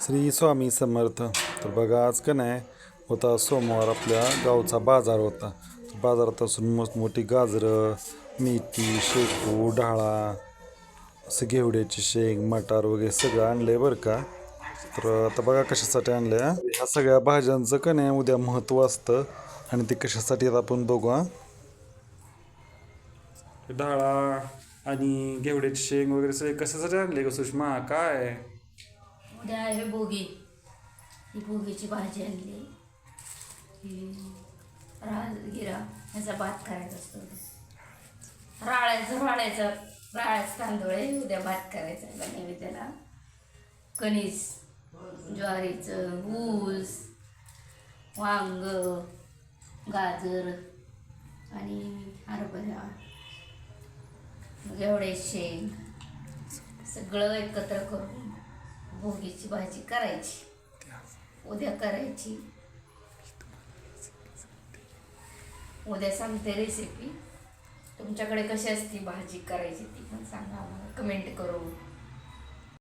श्री स्वामी समर्थ. तर बघा आज का नाही होता सोमवार, आपल्या गावचा बाजार होता. बाजारात असून मोठी गाजरं, मेथी, शेपू, डाळा, असं घेवड्याची शेंग, मटार वगैरे सगळं आणलंय बरं का. तर आता बघा कशासाठी आणलंय ह्या सगळ्या भाज्यांचं का नाही उद्या महत्त्व असतं आणि ते कशासाठी आपण बघू. डाळा आणि घेवड्याची शेंग वगैरे सगळे कशासाठी आणले ग सुषमा? काय उद्या आहे भोगी. ही भोगीची भाजी आणली. ही राजगिरा ह्याचा भात करायचा असतो. राळ्याचा तांदूळ आहे. उद्या भात करायचा आहे नैवेद्याला. कणीस, ज्वारीचं, ऊस, वांग, गाजर आणि हरभरा, घेवडे शेंग सगळं एकत्र करून भोगीची भाजी करायची. उद्या करायची. उद्या सांगते रेसिपी. तुमच्याकडे कशी असती भाजी करायची ती पण सांगा आम्हाला कमेंट करून.